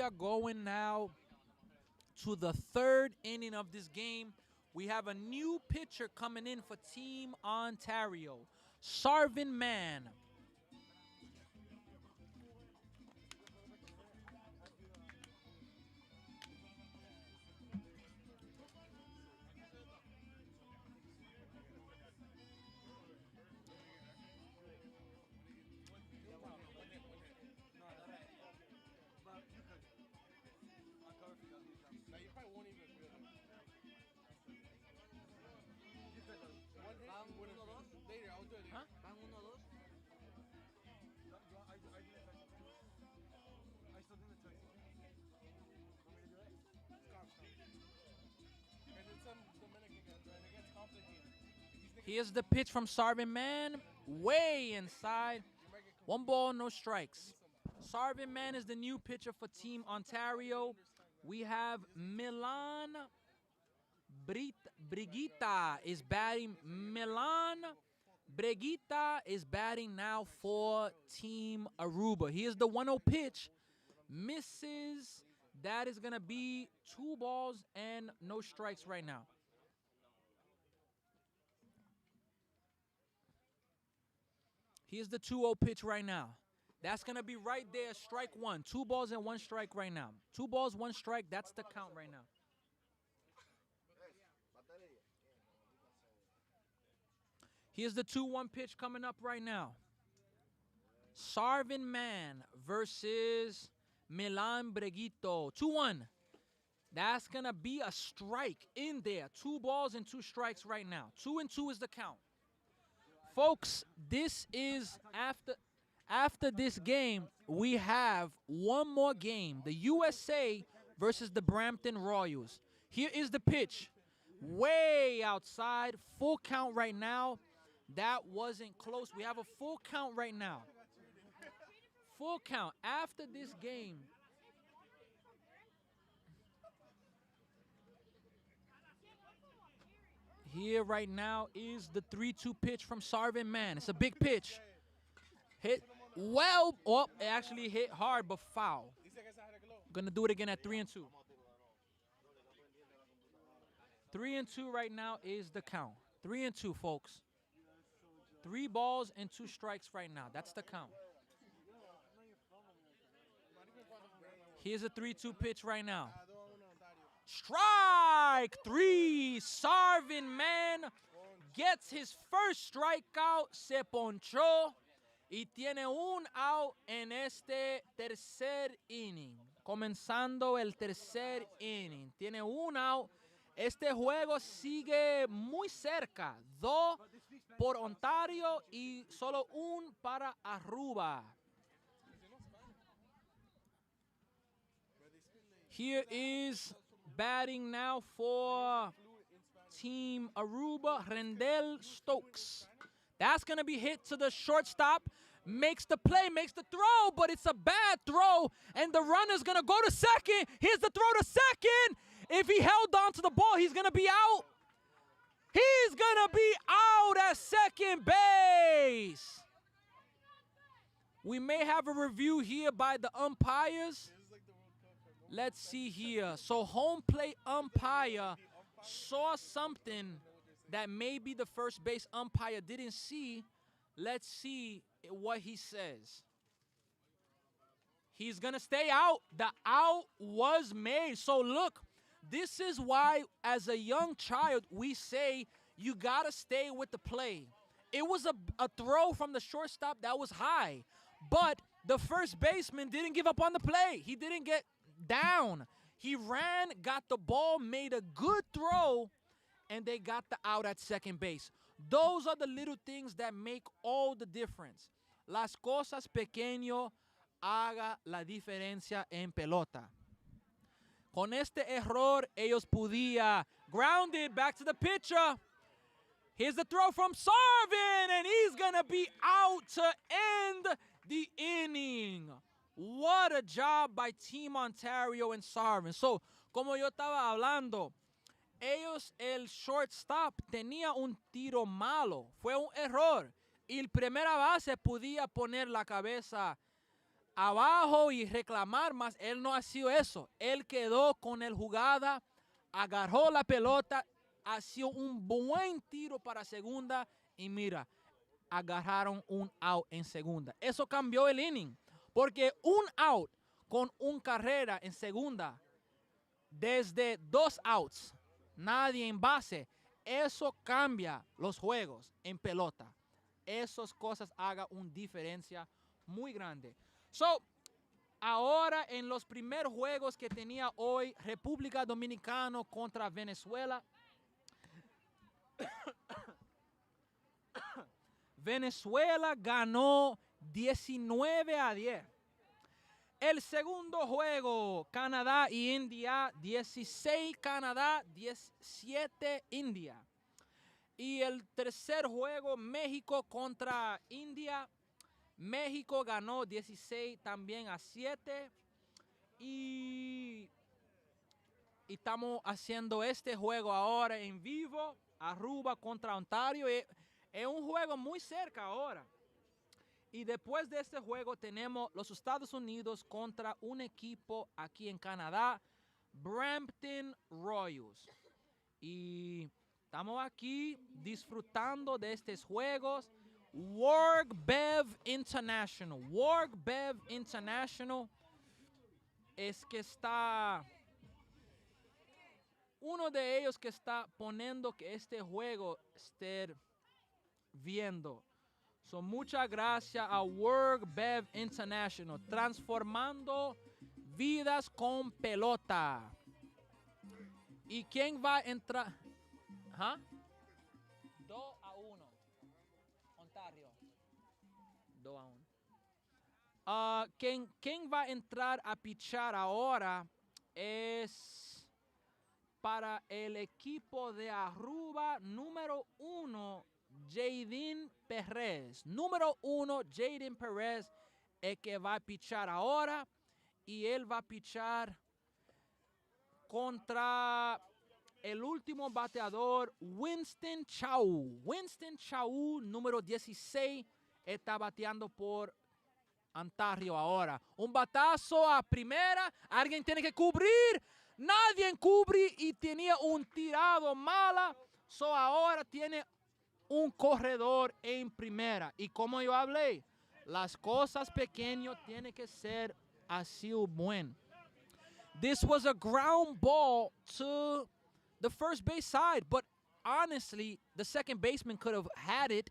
are going now to the third inning of this game. We have a new pitcher coming in for Team Ontario, Sarvin Mann. Here's the pitch from Sarvin Mann, way inside. 1 ball, no strikes. Sarvin Mann is the new pitcher for Team Ontario. We have Milan Brigita is batting. Milan Brigita is batting now for Team Aruba. Here's the 1-0 pitch. Misses. That is going to be 2 balls and no strikes right now. Here's the 2-0 pitch right now. That's going to be right there, strike 1. 2 balls and 1 strike right now. 2 balls, 1 strike. That's the count right now. Here's the 2-1 pitch coming up right now. Sarvin Mann versus Milan Breguito. 2-1. That's going to be a strike in there. 2 balls and 2 strikes right now. 2-2 is the count. Folks, this is after this game, we have one more game. The USA versus the Brampton Royals. Here is the pitch. Way outside. Full count right now. That wasn't close. We have a full count right now. Full count after this game. Here right now is the 3-2 pitch from Sarvin Mann. It's a big pitch. Hit well. Oh, it actually hit hard, but foul. Gonna do it again at 3-2. 3-2 right now is the count. 3-2, folks. 3 balls and 2 strikes right now. That's the count. Here's a 3-2 pitch right now. Strike 3. Sarvin Mann gets his first strikeout. Se ponchó y tiene un out en este tercer inning. Comenzando el tercer inning. Tiene un out. Este juego sigue muy cerca. 2 por Ontario y solo 1 para Aruba. Here is batting now for Team Aruba, Rendell Stokes. That's going to be hit to the shortstop. Makes the play, makes the throw, but it's a bad throw, and the runner's going to go to second. Here's the throw to second. If he held on to the ball, he's going to be out. He's going to be out at second base. We may have a review here by the umpires. Let's see here. So home plate umpire saw something that maybe the first base umpire didn't see. Let's see what he says. He's going to stay out. The out was made. So look, this is why as a young child we say you got to stay with the play. It was a throw from the shortstop that was high. But the first baseman didn't give up on the play. He didn't get down. He ran, got the ball, made a good throw, and they got the out at second base. Those are the little things that make all the difference. Las cosas pequeño haga la diferencia en pelota. Con este error, ellos podía grounded back to the pitcher. Here's the throw from Sarvin, and he's going to be out to end the inning. What a job by Team Ontario and Sarvin. So, como yo estaba hablando, ellos, el shortstop, tenía un tiro malo. Fue un error. Y el primera base podía poner la cabeza abajo y reclamar más. Él no ha sido eso. Él quedó con el jugada, agarró la pelota, ha sido un buen tiro para segunda y mira, agarraron un out en segunda. Eso cambió el inning, porque un out con un carrera en segunda, desde 2 outs, nadie en base, eso cambia los juegos en pelota. Esas cosas hagan una diferencia muy grande. So, ahora en los primeros juegos que tenía hoy, República Dominicana contra Venezuela, Venezuela ganó 19-10. El segundo juego, Canadá y India, 16 Canadá, 17 India. Y el tercer juego, México contra India. México ganó 16-7. Y estamos haciendo este juego ahora en vivo, Aruba contra Ontario. Es un juego muy cerca ahora. Y después de este juego tenemos los Estados Unidos contra un equipo aquí en Canadá, Brampton Royals. Y estamos aquí disfrutando de estos juegos. World Bev International. World Bev International es que está... Uno de ellos que está poniendo que este juego esté viendo. So, muchas gracias a World Bev International, transformando vidas con pelota. ¿Y quién va a entrar? ¿Ah? 2-1. Ontario. 2-1. ¿Quién va a entrar a pichar ahora? Es para el equipo de Aruba número 1. Jaden Perez. Número 1, Jaden Perez, el que va a pichar ahora. Y él va a pichar contra el último bateador, Winston Chau. Winston Chau, número 16, está bateando por Ontario ahora. Un batazo a primera. Alguien tiene que cubrir. Nadie cubre y tenía un tirado mala. So ahora tiene un corredor en primera. Y como yo hablé, las cosas pequeñas tienen que ser así buen. This was a ground ball to the first base side, but honestly, the second baseman could have had it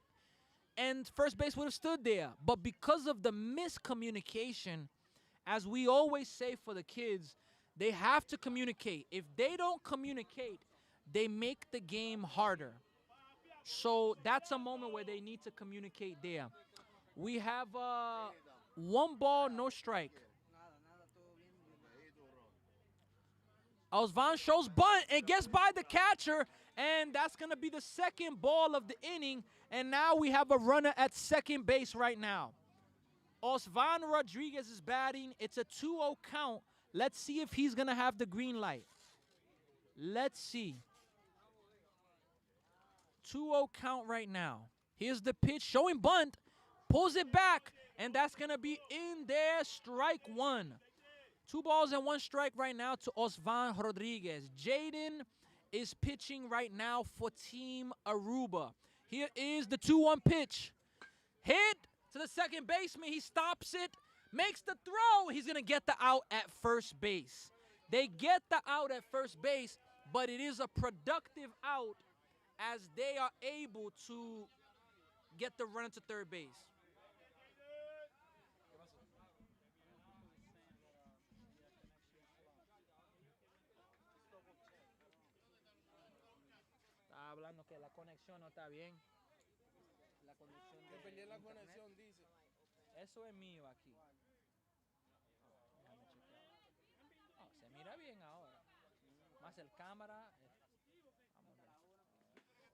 and first base would have stood there. But because of the miscommunication, as we always say for the kids, they have to communicate. If they don't communicate, they make the game harder. So that's a moment where they need to communicate there. We have 1 ball, no strike. Osvan shows bunt and gets by the catcher, and that's going to be the second ball of the inning. And now we have a runner at second base right now. Osvan Rodriguez is batting. It's a 2-0 count. Let's see if he's going to have the green light. Let's see. 2-0 count right now. Here's the pitch, showing bunt, pulls it back, and that's going to be in there, strike one. 2 balls and 1 strike right now to Osvan Rodriguez. Jaden is pitching right now for Team Aruba. Here is the 2-1 pitch. Hit to the second baseman. He stops it, makes the throw. He's going to get the out at first base. They get the out at first base, but it is a productive out as they are able to get the runner to third base. Está hablando que la conexión no está bien. La conexión de perdí la conexión, dice. Eso es mío aquí. Déjame chequear. Oh, se mira bien ahora. Más el cámara. Vamos a ver.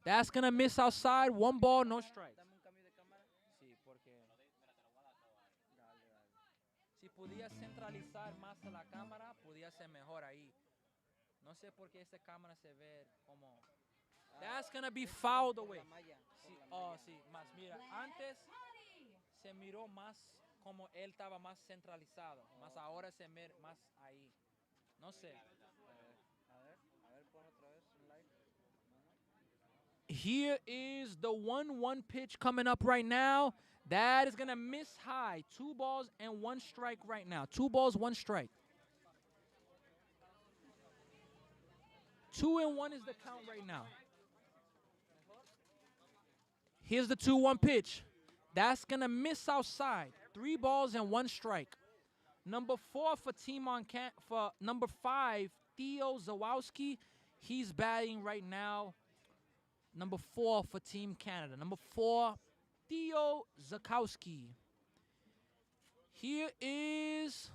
That's gonna miss outside. 1 ball, no strike. Sí, porque si podía centralizar más la cámara, podía ser mejor ahí. No sé por qué esta cámara se ve como... That's gonna be fouled away. Sí, oh, sí, más mira, antes se miró más como él estaba más centralizado, más ahora se mer más ahí. No sé. A ver, pon otra vez un like. Here is the 1-1 pitch coming up right now. That is going to miss high. 2 balls and 1 strike right now. 2 balls, 1 strike. 2-1 is the count right now. Here's the 2-1 pitch. That's going to miss outside. 3 balls and 1 strike. Number 4 for for number 5, Theo Zawowski. He's batting right now. Number 4 for Team Canada. Number 4, Theo Zakowski. Here is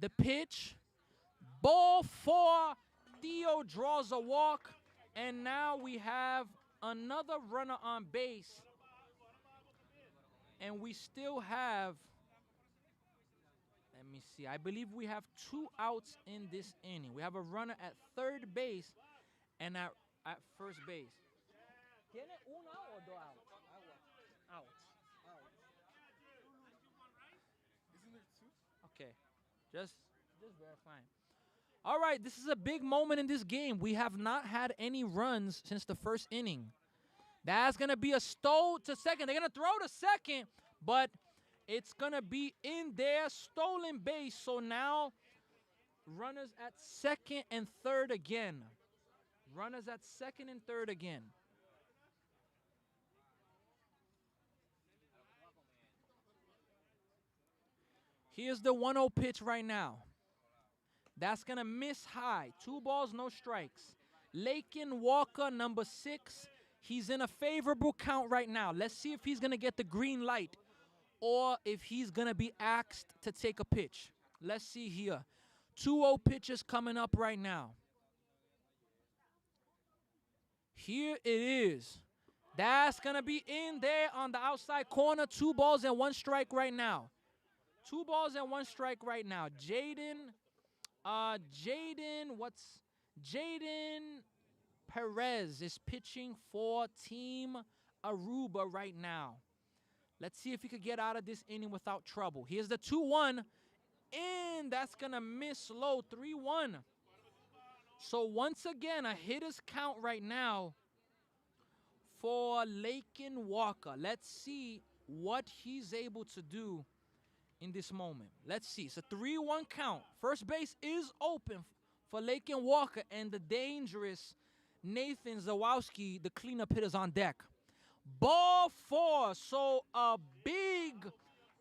the pitch. Ball 4. Theo draws a walk. And now we have another runner on base. And we still have, let me see, I believe we have 2 outs in this inning. We have a runner at third base and at first base. ¿Tiene un out o dos outs? Outs. Isn't there two? Okay, just verifying. All right, this is a big moment in this game. We have not had any runs since the first inning. That's going to be a stole to second. They're going to throw to second, but it's going to be in their stolen base. So now runners at second and third again. Runners at second and third again. Here's the 1-0 pitch right now. That's going to miss high. 2 balls, no strikes. Lakin Walker, number 6. He's in a favorable count right now. Let's see if he's going to get the green light or if he's going to be asked to take a pitch. Let's see here. 2-0 pitches coming up right now. Here it is. That's going to be in there on the outside corner. 2 balls and 1 strike right now. 2 balls and 1 strike right now. Jaden Perez is pitching for Team Aruba right now. Let's see if he could get out of this inning without trouble. Here's the 2-1, and that's going to miss low, 3-1. So once again, a hitter's count right now for Lakin Walker. Let's see what he's able to do in this moment. Let's see. It's a 3-1 count. First base is open for Lakin Walker and the dangerous Nathan Zawowski, the cleanup hitters on deck. Ball 4. So a big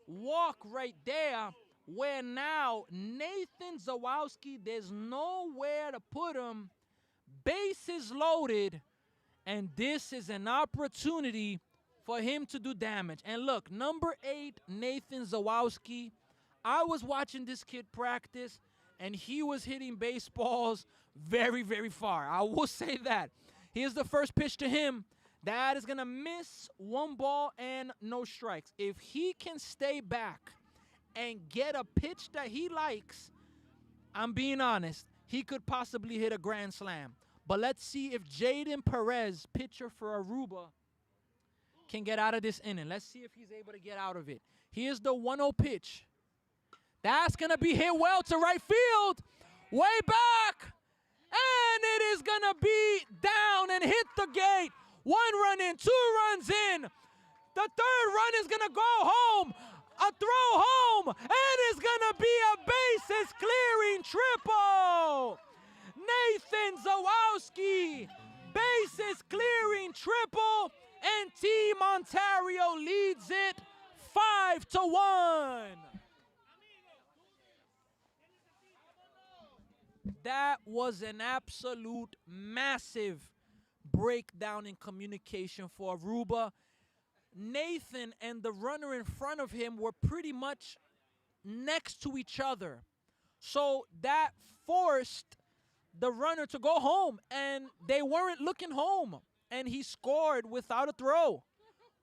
walk right there where now Nathan Zawowski, there's nowhere to put him. Bases loaded. And this is an opportunity for him to do damage. And look, number 8, Nathan Zawowski. I was watching this kid practice, and he was hitting baseballs very, very far. I will say that. Here's the first pitch to him. That is going to miss 1 ball and no strikes. If he can stay back and get a pitch that he likes, I'm being honest, he could possibly hit a grand slam. But let's see if Jaden Perez, pitcher for Aruba, can get out of this inning. Let's see if he's able to get out of it. Here's the 1-0 pitch. That's going to be hit well to right field. Way back. And it is going to be down and hit the gate. 1 run in, 2 runs in. The 3rd run is going to go home. A throw home. And it's going to be a bases clearing triple. Nathan Zawowski, bases clearing triple. And Team Ontario leads it 5-1. That was an absolute massive breakdown in communication for Aruba. Nathan and the runner in front of him were pretty much next to each other. So that forced the runner to go home, and they weren't looking home. And he scored without a throw.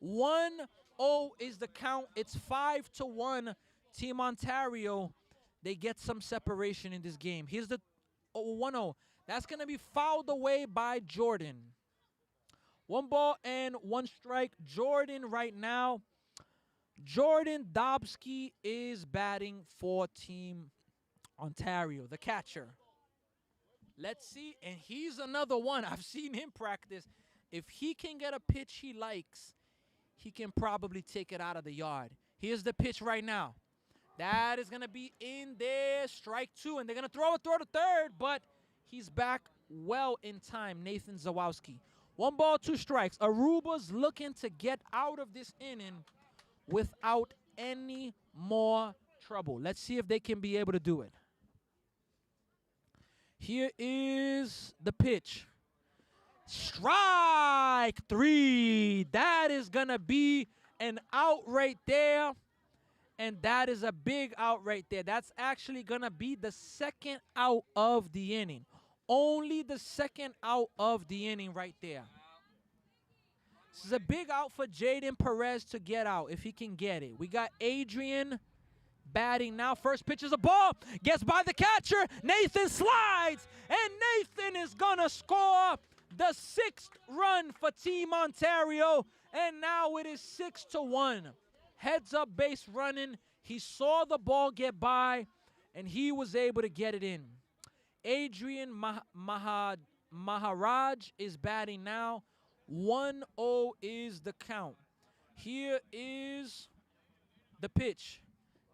1-0 is the count. It's 5-1. Team Ontario, they get some separation in this game. Here's the 1-0. That's going to be fouled away by Jordan. 1 ball and 1 strike. Jordan right now Jordan Dobsky is batting for Team Ontario, the catcher. Let's see. And he's another one. I've seen him practice. If he can get a pitch he likes, he can probably take it out of the yard. Here's the pitch right now. That is going to be in there. Strike two. And they're going to throw to third. But he's back well in time, Nathan Zawowski. 1-2 strikes. Aruba's looking to get out of this inning without any more trouble. Let's see if they can be able to do it. Here is the pitch. Strike three. That is going to be an out right there. And that is a big out right there. That's actually going to be the second out of the inning. Only the second out of the inning right there. This is a big out for Jaden Perez to get out if he can get it. We got Adrian batting now. First pitch is a ball. Gets by the catcher. Nathan slides. And Nathan is going to score the 6th run for Team Ontario. And now it is 6-1. Heads up base running. He saw the ball get by. And he was able to get it in. Adrian Maharaj is batting now. 1-0 is the count. Here is the pitch.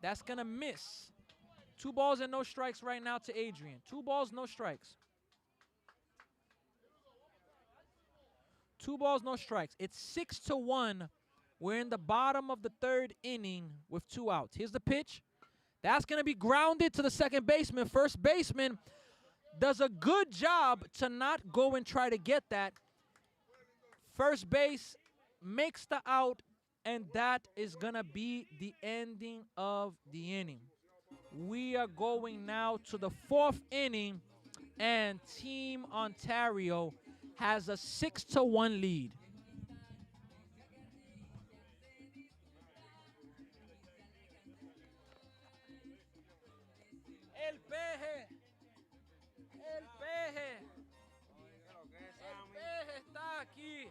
That's going to miss. 2 balls and no strikes right now to Adrian. 2 balls, no strikes. 2 balls, no strikes. It's 6-1. We're in the bottom of the 3rd inning with 2 outs. Here's the pitch. That's going to be grounded to the second baseman. First baseman does a good job to not go and try to get that. First base makes the out, and that is going to be the ending of the inning. We are going now to the 4th inning, and Team Ontario has a 6-1 lead. El peje. El peje. El peje está aquí.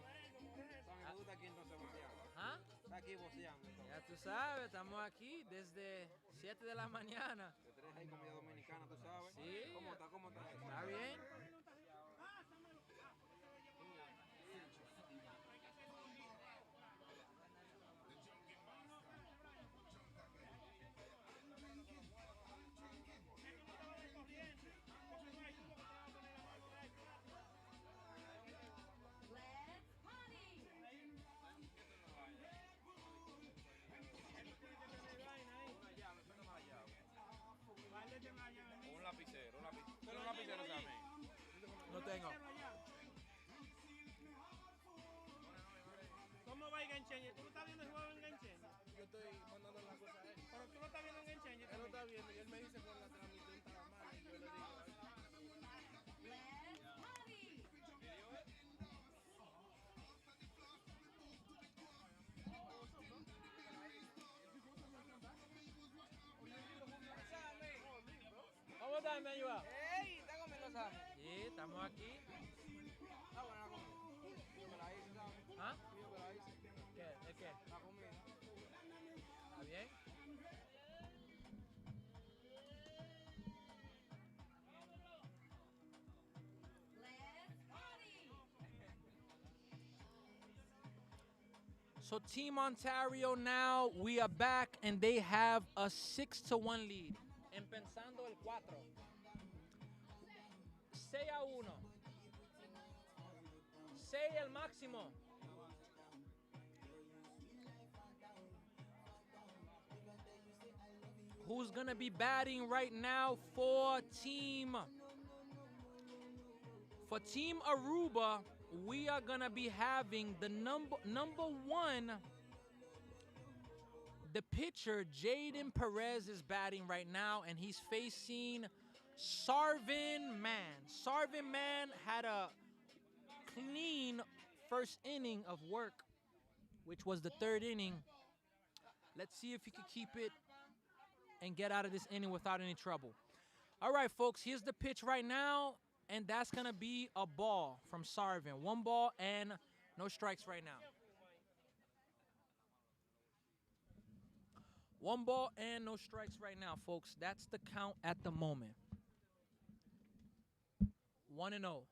¿Ah? Está aquí boceando. Ya tú sabes, estamos aquí desde 7 de la mañana. Te traes ahí comida dominicana, tú sabes. Sí. ¿Cómo está? ¿Cómo está? ¿Está bien? Un lapicero, un lapicero. ¿Tiene un lapicero también? No tengo. ¿Cómo va enganchando? ¿Tú no estás viendo el juego enganchando? Yo estoy mandando las cosas a él. Pero tú no estás viendo enganchando. Él no está viendo y él me dice con la transmisión estaba mal. Y yo le digo. ¿Cómo estás, me ayuda? ¡Ey! ¿Está comiendo Sammy? Sí, estamos aquí. Está buena la comida. Yo me la hice, Sammy. ¿Ah? Yo me la hice. ¿Qué? ¿De qué? La comida. ¿Está bien? So Team Ontario now, we are back and they have a 6-1 lead. Empezando el 4. 6-1. 6 el máximo. Who's gonna be batting right now for Team Aruba? We are gonna be having the number 1. The pitcher, Jaden Perez, is batting right now, and he's facing Sarvin Mann. Sarvin Mann had a clean first inning of work, which was the 3rd inning. Let's see if he can keep it and get out of this inning without any trouble. All right, folks, here's the pitch right now, and that's going to be a ball from Sarvin. 1 ball and no strikes right now. 1 ball and no strikes right now, folks. That's the count at the moment. 1-0.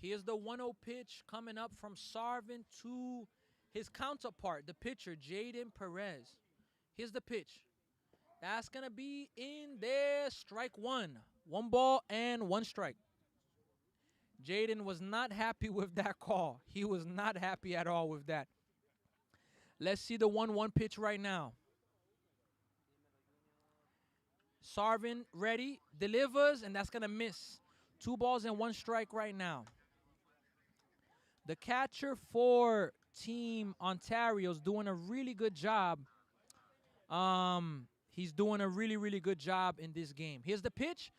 Here's the 1-0 pitch coming up from Sarvin to his counterpart, the pitcher, Jaden Perez. Here's the pitch. That's going to be in there. Strike one. 1 ball and 1 strike. Jaden was not happy with that call. He was not happy at all with that. Let's see the 1-1 pitch right now. Sarvin ready, delivers, and that's going to miss. 2 balls and 1 strike right now. The catcher for Team Ontario is doing a really good job. He's doing a really, really good job in this game. Here's the pitch.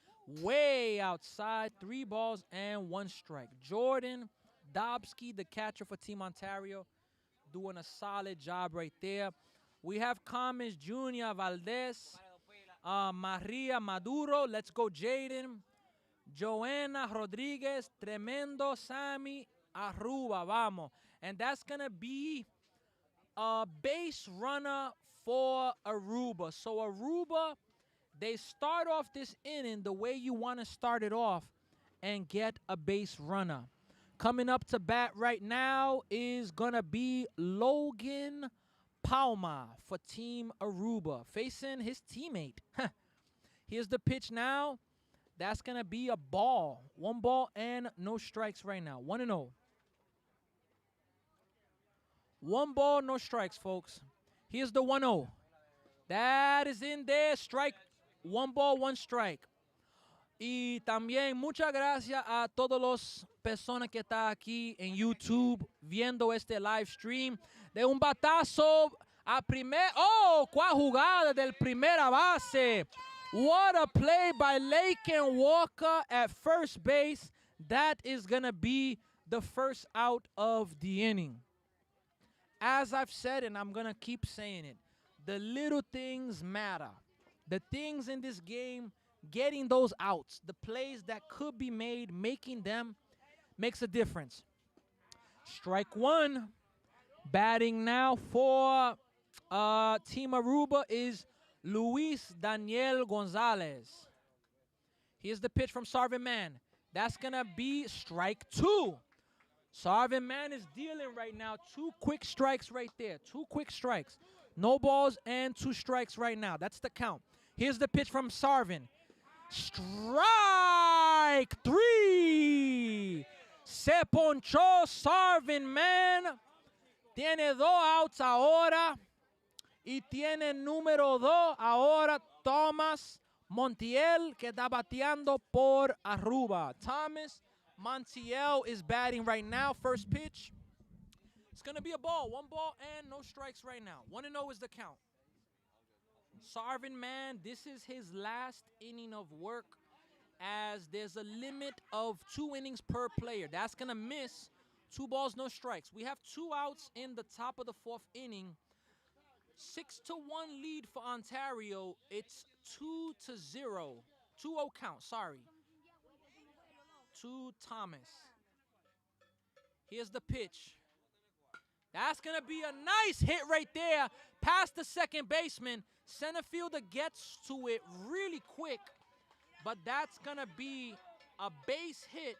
Way outside. 3 balls and 1 strike. Jordan Dobsky, the catcher for Team Ontario, doing a solid job right there. We have comments, Junior Valdez, Maria Maduro. Let's go, Jaden. Joanna Rodriguez, Tremendo, Sammy, Aruba, vamos. And that's going to be a base runner for Aruba. So Aruba, they start off this inning the way you want to start it off and get a base runner. Coming up to bat right now is going to be Logan Palma for Team Aruba, facing his teammate. Here's the pitch now. That's going to be a ball. 1 ball and no strikes right now. 1-0. 1 ball, no strikes, folks. Here's the 1-0. That is in there. Strike. 1 ball, 1 strike. Y también muchas gracias a todos los personas que están aquí en YouTube viendo este live stream. De un batazo a primer. ¡Oh! ¿Cuál jugada del primera base? What a play by Laken Walker at first base. That is going to be the first out of the inning. As I've said, and I'm going to keep saying it, the little things matter. The things in this game, getting those outs, the plays that could be made, making them makes a difference. Strike 1. Batting now for Team Aruba is Luis Daniel Gonzalez. Here's the pitch from Sarvin Man. That's going to be strike 2. Sarvin Man is dealing right now. 2 quick strikes right there. 2 quick strikes. No balls and 2 strikes right now. That's the count. Here's the pitch from Sarvin. Strike 3. Se ponchó Sarvin Man. Tiene 2 outs ahora. Y tiene número 2 ahora Thomas Montiel, que está bateando por Aruba. Thomas Montiel is batting right now. First pitch. It's going to be a ball. 1 ball and no strikes right now. 1-0 is the count. Sarvin Man, this is his last inning of work, as there's a limit of 2 innings per player. That's going to miss. 2 balls, no strikes. We have 2 outs in the top of the 4th inning. 6-1 lead for Ontario. It's 2-0. 2-0 count, sorry. To Thomas. Here's the pitch. That's going to be a nice hit right there past the second baseman. Center fielder gets to it really quick, but that's going to be a base hit.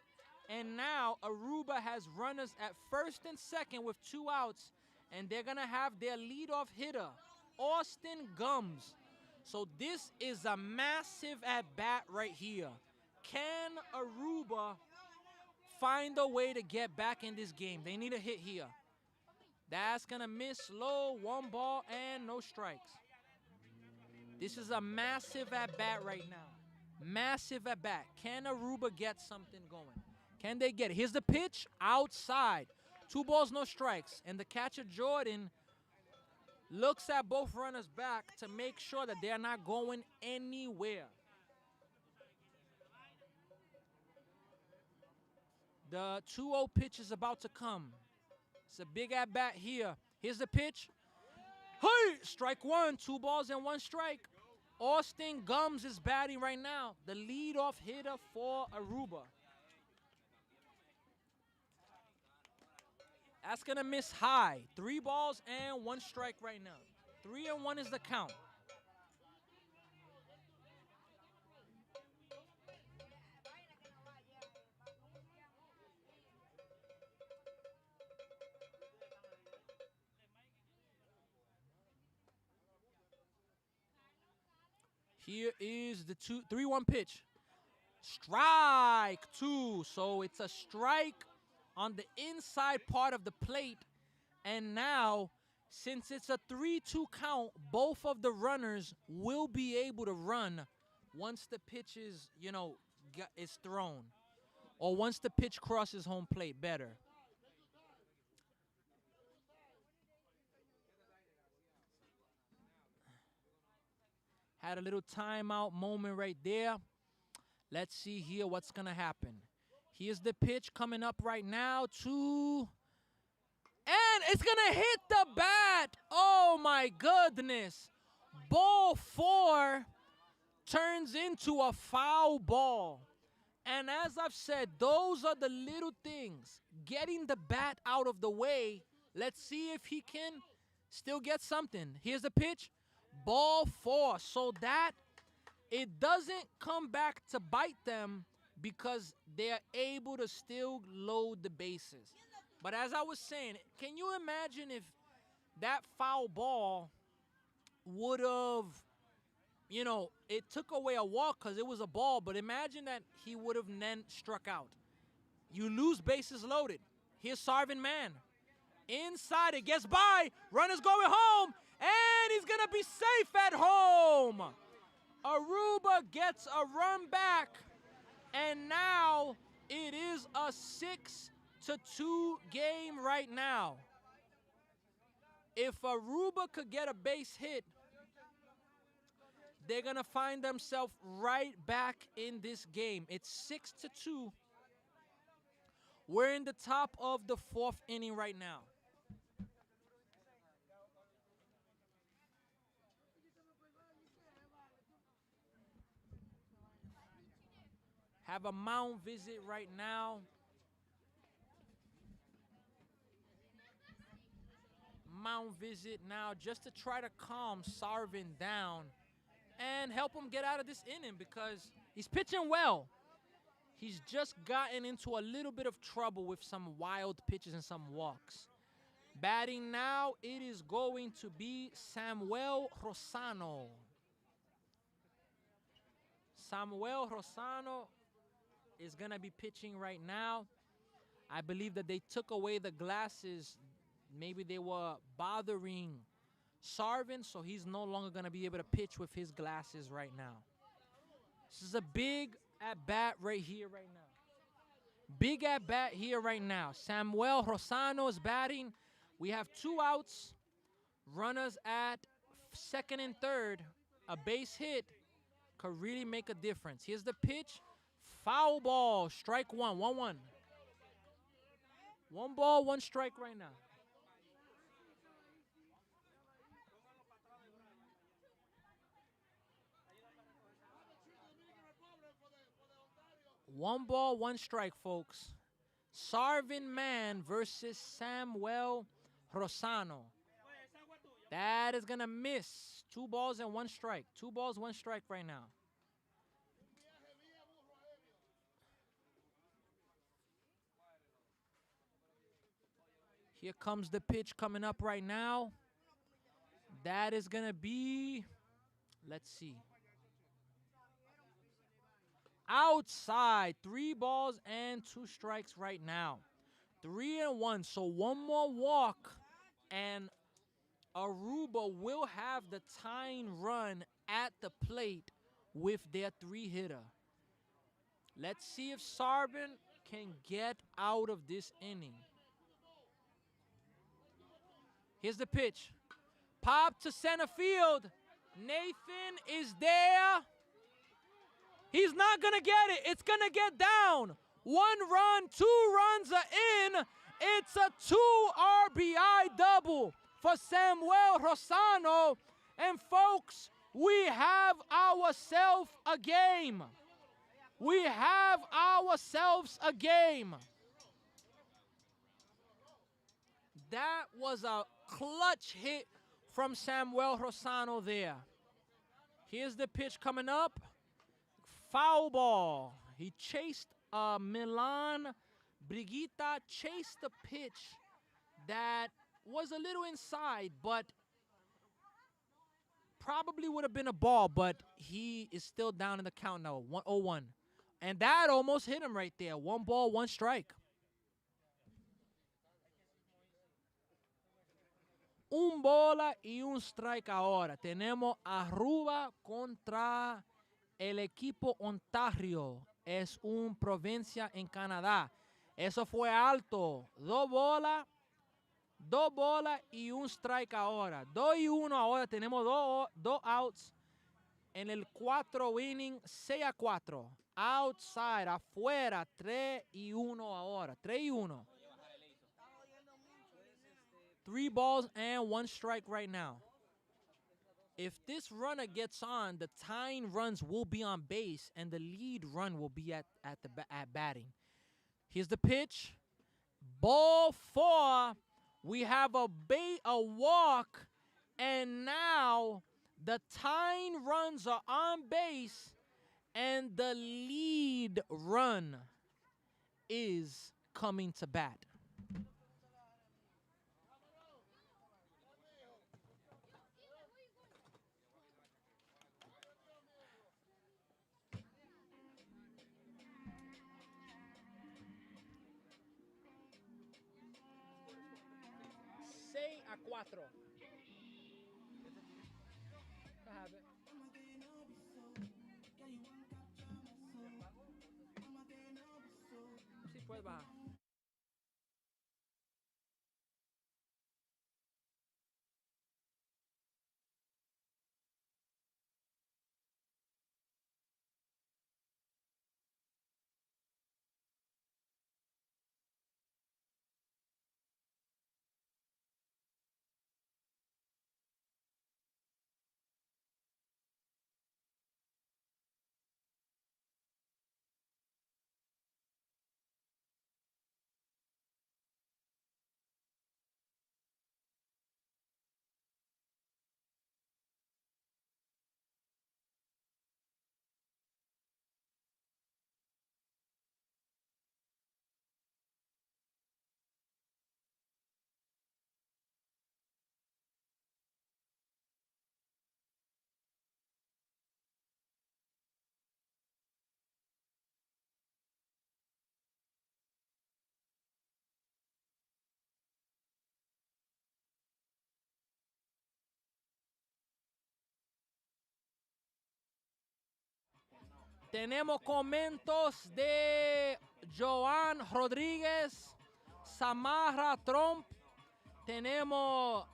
And now Aruba has runners at first and second with 2 outs, and they're going to have their leadoff hitter, Austin Gums. So this is a massive at-bat right here. Can Aruba find a way to get back in this game? They need a hit here. That's going to miss low. 1 ball and no strikes. This is a massive at-bat right now. Massive at-bat. Can Aruba get something going? Can they get it? Here's the pitch. Outside. 2 balls, no strikes. And the catcher, Jordan, looks at both runners back to make sure that they're not going anywhere. The 2-0 pitch is about to come. It's a big at-bat here. Here's the pitch. Hey! Strike 1. 2 balls and 1 strike. Austin Gums is batting right now. The leadoff hitter for Aruba. That's going to miss high. 3 balls and 1 strike right now. 3-1 is the count. Here is the 3-1 pitch. Strike 2. So it's a strike on the inside part of the plate. And now, since it's a 3-2 count, both of the runners will be able to run once the pitch is, is thrown. Or once the pitch crosses home plate, better. Had a little timeout moment right there. Let's see here what's going to happen. Here's the pitch coming up right now to... And it's going to hit the bat. Oh, my goodness. Ball 4 turns into a foul ball. And as I've said, those are the little things. Getting the bat out of the way. Let's see if he can still get something. Here's the pitch. Ball 4. So that it doesn't come back to bite them because they're able to still load the bases. But as I was saying, can you imagine if that foul ball would have, it took away a walk because it was a ball, but imagine that he would have then struck out. You lose bases loaded. Here's Sarvin Man. Inside, it gets by. Runner's going home, and he's going to be safe at home. Aruba gets a run back, and now it is a 6-2 game right now. If Aruba could get a base hit, they're going to find themselves right back in this game. It's 6-2. We're in the top of the 4th inning right now. Have a mound visit right now. Mound visit now just to try to calm Sarvin down and help him get out of this inning because he's pitching well. He's just gotten into a little bit of trouble with some wild pitches and some walks. Batting now, it is going to be Samuel Rosano. Samuel Rosano is going to be pitching right now. I believe that they took away the glasses. Maybe they were bothering Sarvin, so he's no longer going to be able to pitch with his glasses right now. This is a big at-bat right here, right now. Big at-bat here right now. Samuel Rosano is batting. We have 2 outs. Runners at 2nd and 3rd. A base hit could really make a difference. Here's the pitch. Foul ball. Strike 1. 1-1. 1 ball, 1 strike right now. One ball, 1 strike, folks. Sarvin Man versus Samuel Rosano. That is going to miss. 2 balls and 1 strike. 2 balls, 1 strike right now. Here comes the pitch coming up right now. That is going to be, let's see. Outside, 3 balls and 2 strikes right now. 3-1, so 1 more walk, and Aruba will have the tying run at the plate with their 3-hitter. Let's see if Sarvin can get out of this inning. Here's the pitch. Pop to center field. Nathan is there. He's not going to get it. It's going to get down. 1 run, 2 runs are in. It's a 2 RBI double for Samuel Rosano. And folks, we have ourselves a game. We have ourselves a game. That was a clutch hit from Samuel Rosano there. Here's the pitch coming up. Foul ball. He chased Milan. Brigida chased the pitch that was a little inside, but probably would have been a ball, but he is still down in the count now, 1-0-1. And that almost hit him right there. 1 ball, 1 strike. Un bola y un strike ahora. Tenemos Aruba contra el equipo Ontario. Es una provincia en Canadá. Eso fue alto. 2 bolas y un strike ahora. 2-1 ahora. Tenemos 2 outs en el 4 inning. 6-4. Outside, afuera. 3-1 ahora. 3-1. 3 balls and 1 strike right now. If this runner gets on, the tying runs will be on base, and the lead run will be at batting. Here's the pitch. Ball 4. We have a walk, and now the tying runs are on base, and the lead run is coming to bat. A 4. Sí, puedes bajar. Tenemos comentos de Joan Rodríguez, Samarra Trump. Tenemos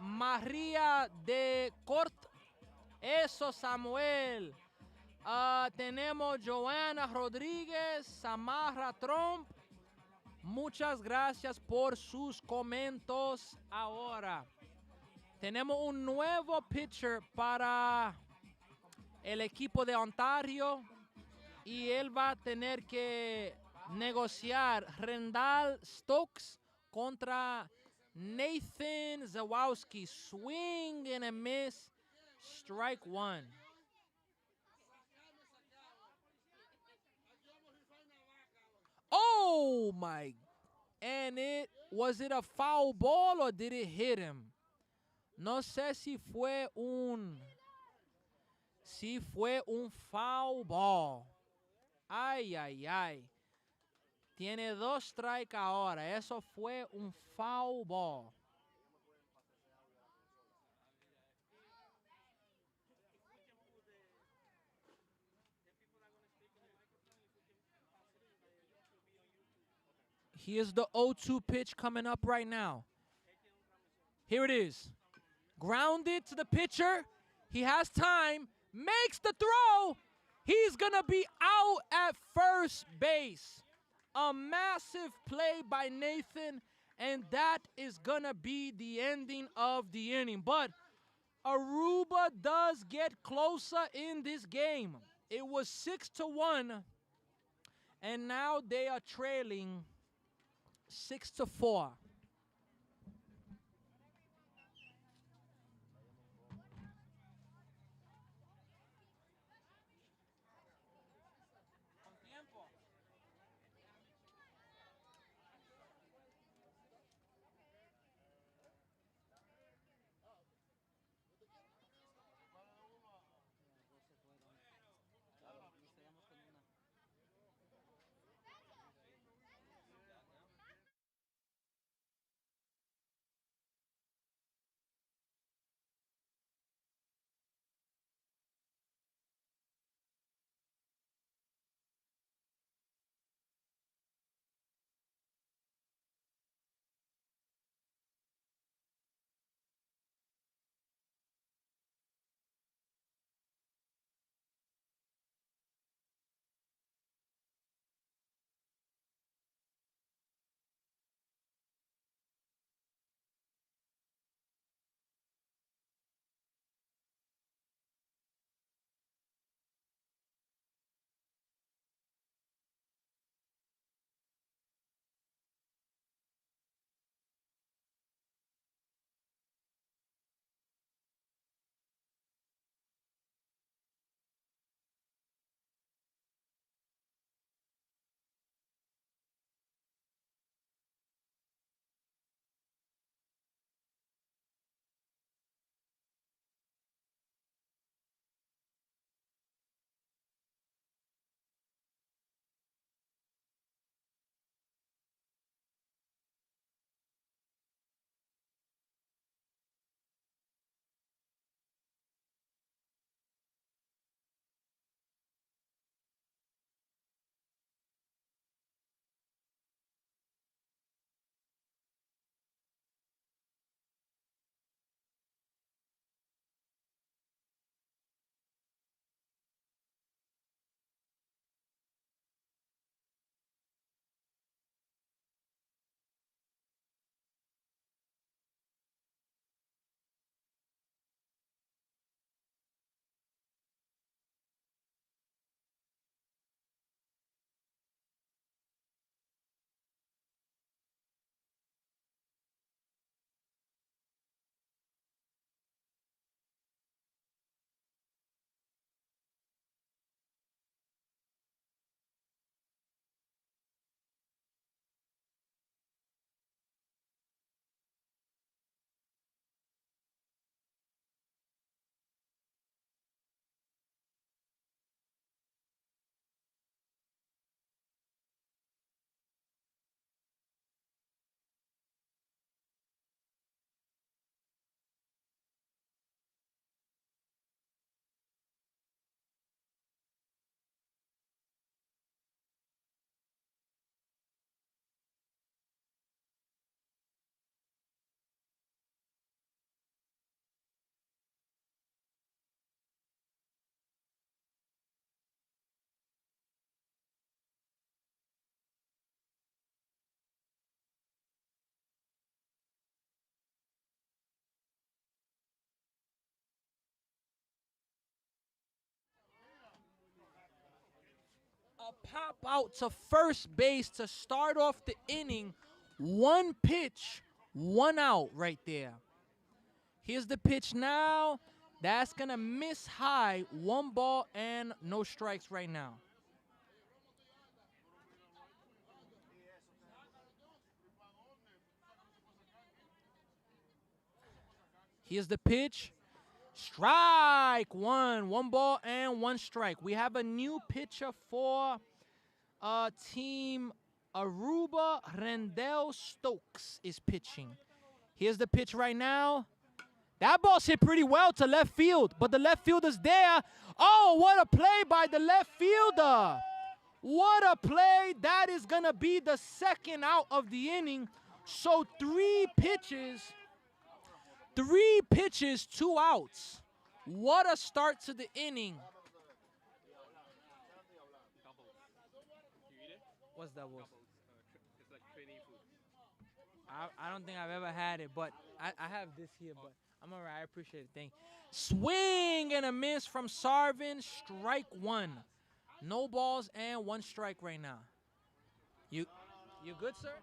María de Cort. Eso, Samuel. Tenemos Joana Rodríguez, Samarra Trump. Muchas gracias por sus comentarios ahora. Tenemos un nuevo pitcher para el equipo de Ontario y él va a tener que negociar Rendall Stokes contra Nathan Zawowski. Swing and a miss. Strike 1. Oh my. And was it a foul ball or did it hit him? No sé si fue un foul ball. Ay, ay, ay. Tiene 2 strikes ahora. Eso fue un foul ball. Here's the 0-2 pitch coming up right now. Here it is. Grounded to the pitcher. He has time. Makes the throw. He's going to be out at first base. A massive play by Nathan, and that is going to be the ending of the inning. But Aruba does get closer in this game. It was 6-1, and now they are trailing 6-4. A pop out to first base to start off the inning. One pitch, one out right there. Here's the pitch now. That's going to miss high. One ball and no strikes right now. Here's the pitch. Strike one. One ball and one strike. We have a new pitcher for team Aruba. Rendell Stokes is pitching. Here's the pitch right now. That ball's hit pretty well to left field, but the left fielder's there. Oh, what a play by the left fielder. What a play. That is going to be the second out of the inning. So three pitches, 2 outs. What a start to the inning. What's that? It's like training food. I don't think I've ever had it, but I have this here, but I'm all right. I appreciate it. Thank you. Swing and a miss from Sarvin. Strike one. No balls and one strike right now. You good, sir?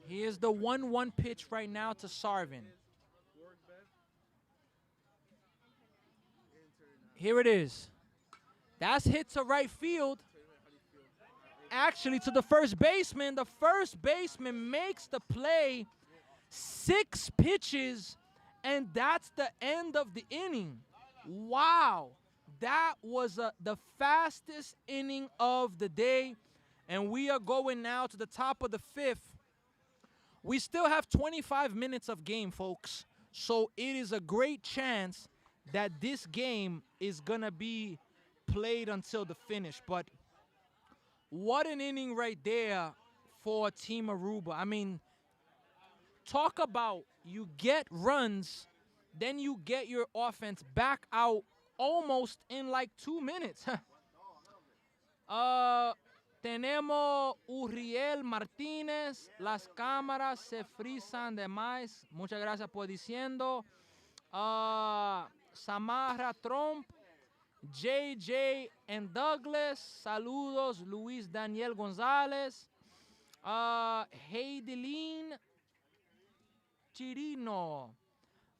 Here's the 1-1 pitch right now to Sarvin. Here it is. That's hit to right field. Actually, to the first baseman. The first baseman makes the play. 6 pitches, and that's the end of the inning. Wow. That was the fastest inning of the day, and we are going now to the top of the 5th. We still have 25 minutes of game, folks. So it is a great chance that this game is going to be played until the finish. But what an inning right there for Team Aruba. I mean, talk about you get runs, then you get your offense back out almost in like 2 minutes. Tenemos Uriel Martínez. Las cámaras se frisan de más. Muchas gracias por diciendo. Samara Trump. JJ and Douglas. Saludos. Luis Daniel González. Heidelin Chirino.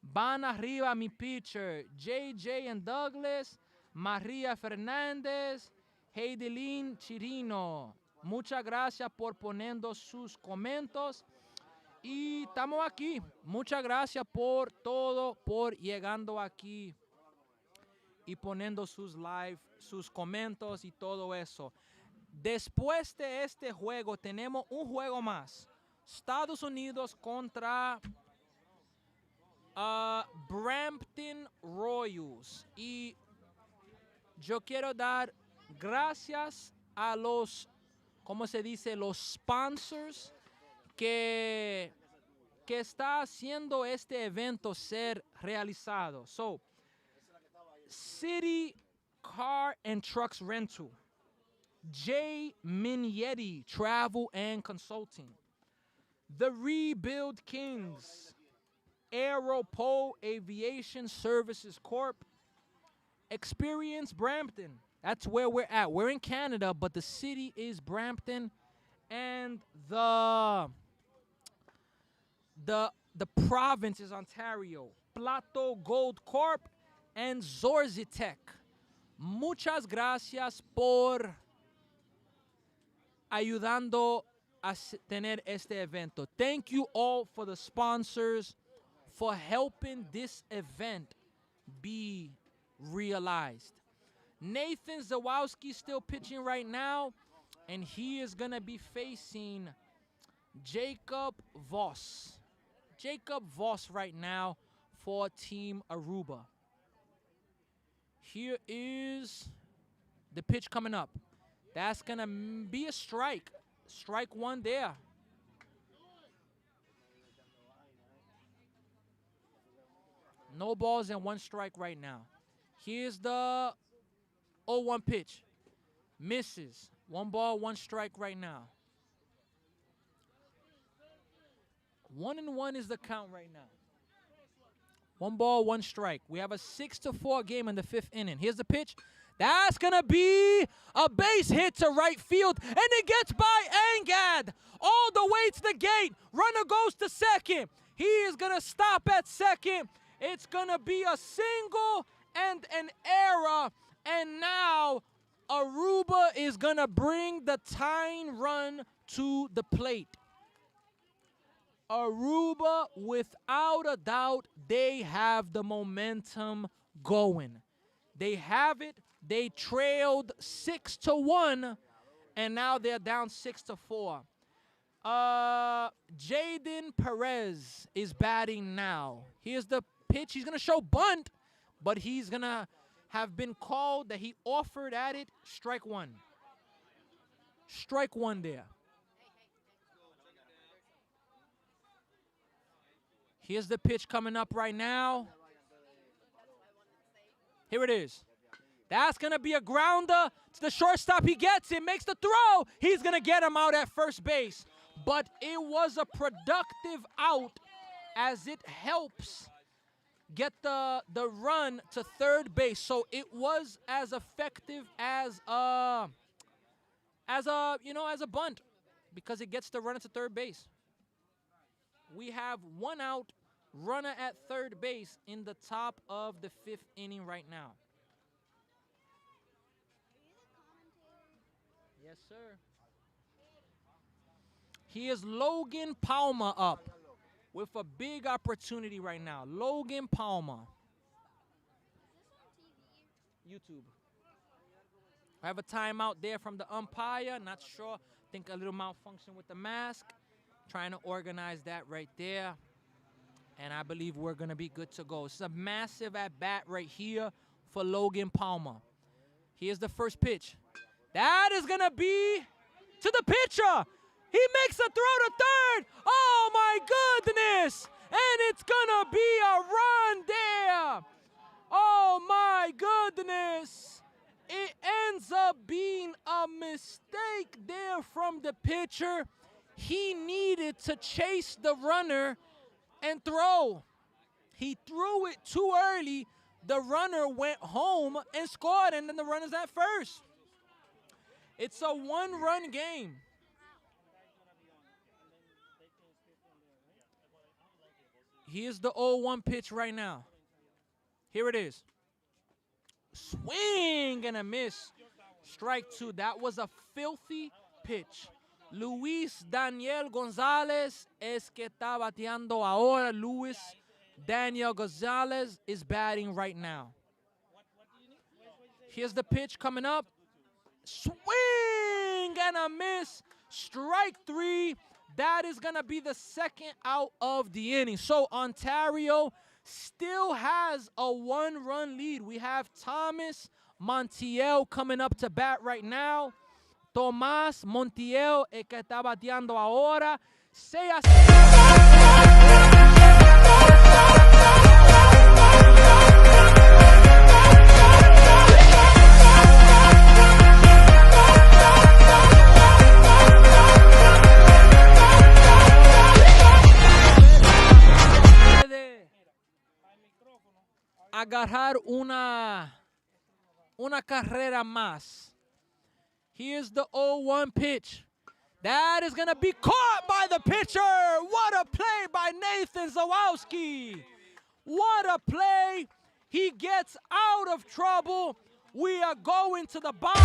Van arriba mi pitcher. JJ and Douglas. María Fernández. Heidelin Chirino, muchas gracias por poniendo sus comentarios. Y estamos aquí. Muchas gracias por todo, por llegando aquí y poniendo sus live, sus comentarios y todo eso. Después de este juego, tenemos un juego más. Estados Unidos contra Brampton Royals. Y yo quiero dar gracias a los, ¿cómo se dice? Los sponsors que está haciendo este evento ser realizado. So, City Car and Trucks Rental, J. Minietti Travel and Consulting, The Rebuild Kings, Aeropole Aviation Services Corp., Experience Brampton. That's where we're at. We're in Canada, but the city is Brampton, and the province is Ontario. Plateau Gold Corp and Zorzitech. Muchas gracias por ayudando a tener este evento. Thank you all for the sponsors for helping this event be realized. Nathan Zawowski still pitching right now, and he is going to be facing Jacob Voss. Jacob Voss right now for Team Aruba. Here is the pitch coming up. That's going to be a strike. Strike one there. No balls and one strike right now. Here's the 0-1 pitch. Misses. 1 ball, 1 strike right now. 1-1 is the count right now. 1 ball, 1 strike. We have a 6-4 game in the 5th inning. Here's the pitch. That's going to be a base hit to right field. And it gets by Angad all the way to the gate. Runner goes to second. He is going to stop at second. It's going to be a single and an error. And now Aruba is going to bring the tying run to the plate. Aruba, without a doubt, they have the momentum going. They have it. They trailed 6-1, and now they're down 6-4. Jaden Perez is batting now. Here's the pitch. He's going to show bunt, but he's going to have been called that he offered at it. Strike 1. Strike 1 there. Here's the pitch coming up right now. Here it is. That's going to be a grounder to the shortstop. He gets it, makes the throw. He's going to get him out at first base. But it was a productive out as it helps get the run to third base. So it was as effective as a bunt because it gets the runner to third base. We have 1 out, runner at third base in the top of the 5th inning right now. Yes, sir. Here's Logan Palmer up with a big opportunity right now. Logan Palmer. YouTube. I have a timeout there from the umpire. Not sure. Think a little malfunction with the mask. Trying to organize that right there. And I believe we're going to be good to go. It's a massive at-bat right here for Logan Palmer. Here's the first pitch. That is going to be to the pitcher. He makes a throw to third. Oh, my goodness. And it's going to be a run there. Oh, my goodness. It ends up being a mistake there from the pitcher. He needed to chase the runner and throw. He threw it too early. The runner went home and scored, and then the runner's at first. It's a 1-run game. Here's the 0-1 pitch right now. Here it is. Swing and a miss. Strike 2. That was a filthy pitch. Luis Daniel Gonzalez es que está bateando ahora. Luis Daniel Gonzalez is batting right now. Here's the pitch coming up. Swing and a miss. Strike 3. That is going to be the 2nd out of the inning. So Ontario still has a 1-run lead. We have Thomas Montiel coming up to bat right now. Tomás Montiel, el que está bateando ahora. 6-0. Agarrar una carrera más. Here's the 0-1 pitch. That is going to be caught by the pitcher. What a play by Nathan Zawalski. What a play. He gets out of trouble. We are going to the bottom.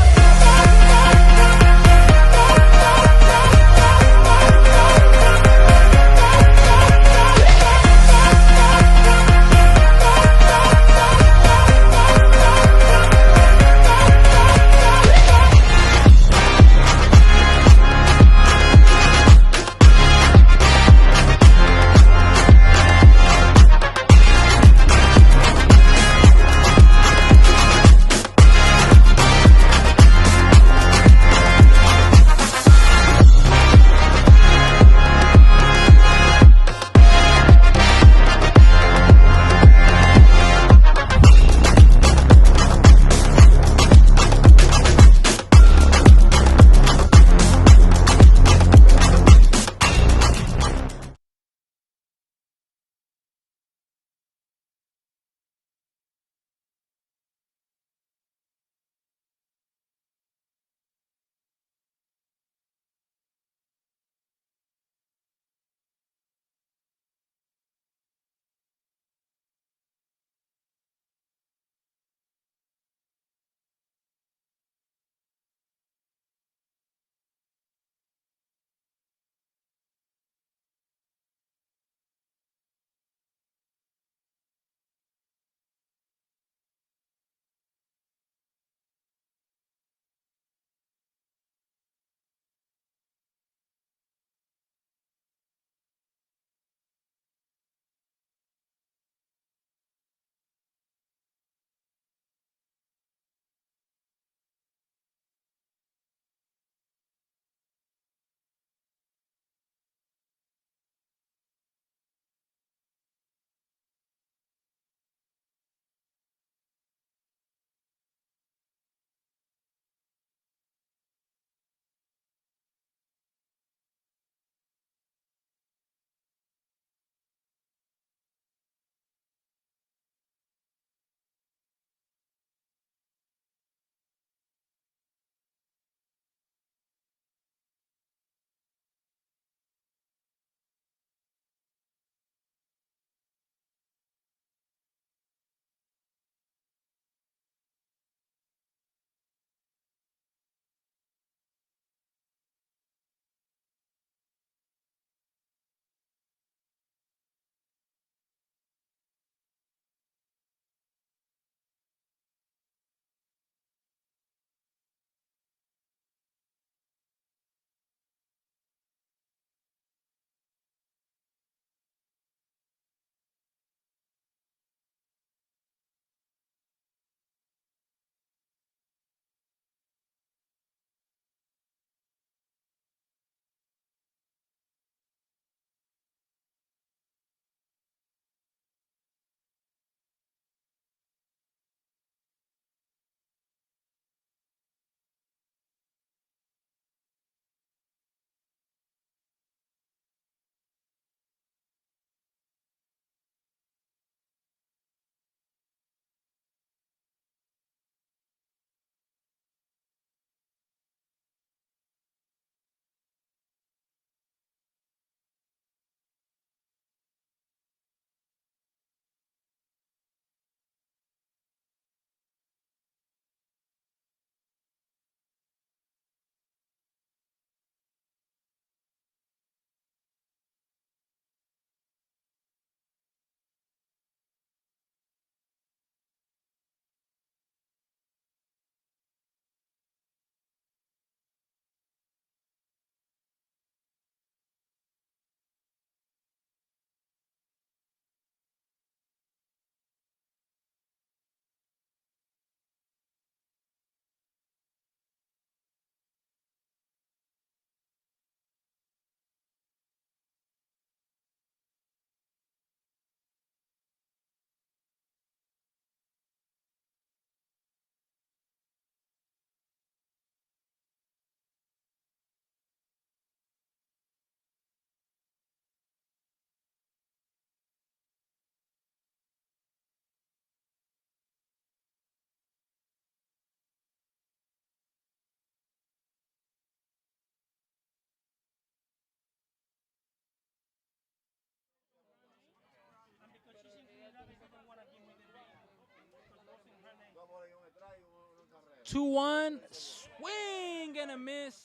2-1. Swing and a miss.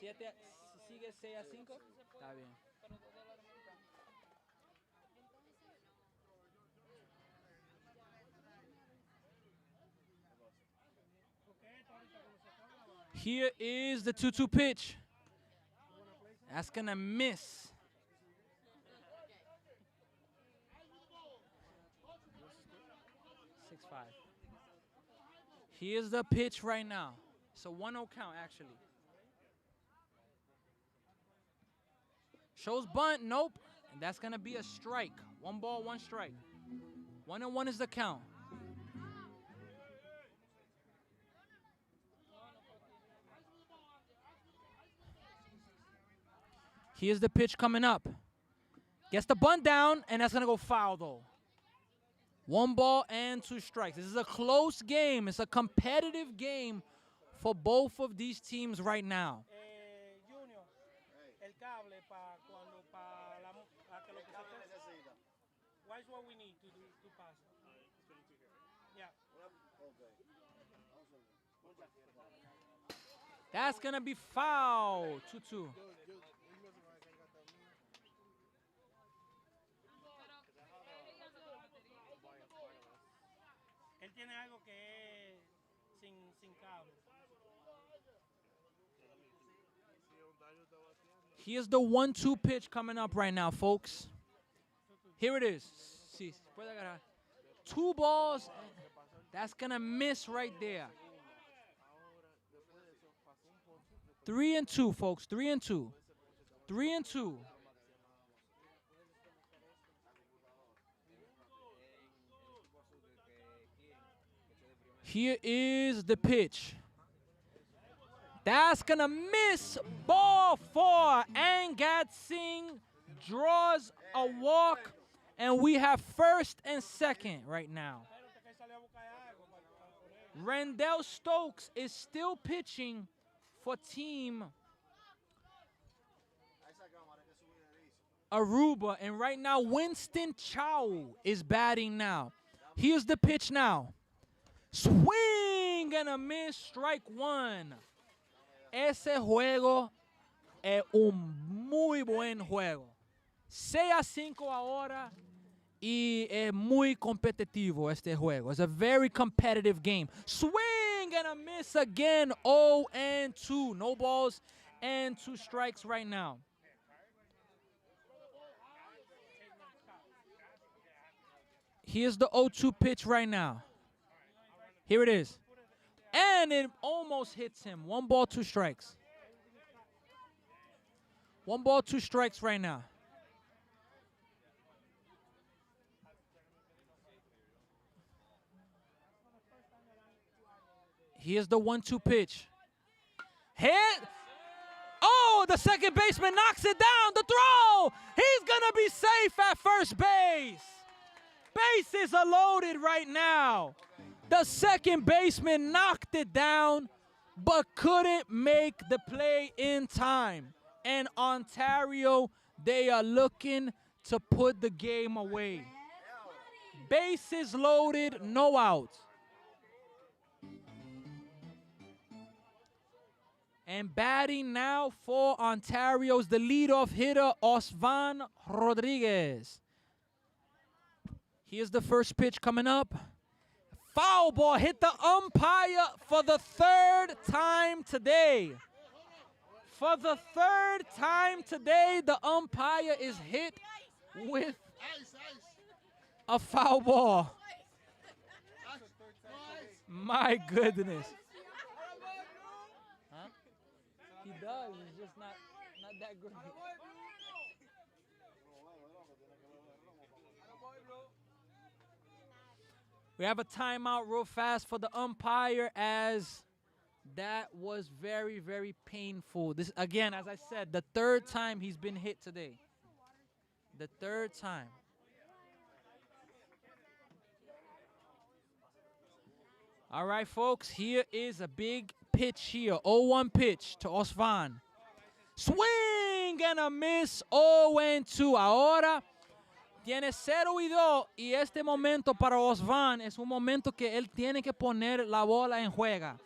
Sigue 6-5. Está bien. Here is the 2-2 pitch. That's going to miss. Here's the pitch right now. It's a 1-0 count, actually. Shows bunt, nope. And that's going to be a strike. 1 ball, 1 strike. 1-1 is the count. Here's the pitch coming up. Gets the bunt down, and that's going to go foul, though. 1 ball and 2 strikes. This is a close game. It's a competitive game for both of these teams right now. Junior, el cable para cuando para la que lo que se necesita. What is what we need to do to pass? Yeah. That's going to be foul. 2-2. Él tiene algo que es sin cable. Here's the 1-2 pitch coming up right now, folks. Here it is. 2 balls. That's going to miss right there. 3-2, folks. 3-2. 3-2. Here is the pitch. That's going to miss. Ball 4. Angad Singh draws a walk, and we have first and second right now. Rendell Stokes is still pitching for Team Aruba, and right now Winston Chow is batting now. Here's the pitch now. Swing and a miss, strike 1. Ese juego es un muy buen juego. 6-5 ahora y es muy competitivo este juego. It's a very competitive game. Swing and a miss again, 0-2. No balls and 2 strikes right now. Here's the 0-2 pitch right now. Here it is. And it almost hits him. 1 ball, 2 strikes. 1 ball, 2 strikes right now. Here's the 1-2 pitch. Hit. Oh, the second baseman knocks it down. The throw. He's going to be safe at first base. Bases are loaded right now. The second baseman knocked it down, but couldn't make the play in time. And Ontario, they are looking to put the game away. Bases loaded, no outs. And batting now for Ontario's the leadoff hitter, Osvan Rodriguez. Here's the first pitch coming up. Foul ball hit the umpire for the 3rd time today. For the 3rd time today, the umpire is hit with a foul ball. My goodness. Huh? He does, it's just not that good. We have a timeout real fast for the umpire, as that was very, very painful. This, again, as I said, the 3rd time he's been hit today. The 3rd time. All right, folks, here is a big pitch here. 0-1 pitch to Osvan. Swing and a miss, 0-2. Ahora Tiene 0-2 y este momento para Osvan es un momento que él tiene que poner la bola en juego.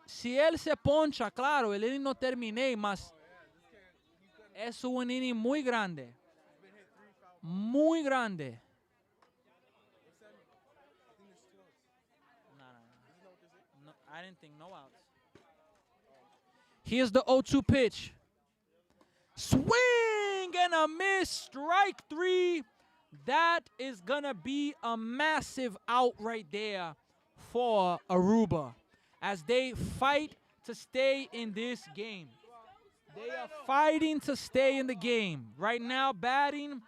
Si él se poncha, claro, el inning no terminé, mas es un inning muy grande. Muy grande. No, I didn't think no outs. Here's the 0-2 pitch. Swing and a miss, strike 3. That is gonna be a massive out right there for Aruba as they fight to stay in this game. They are fighting to stay in the game. Right now batting,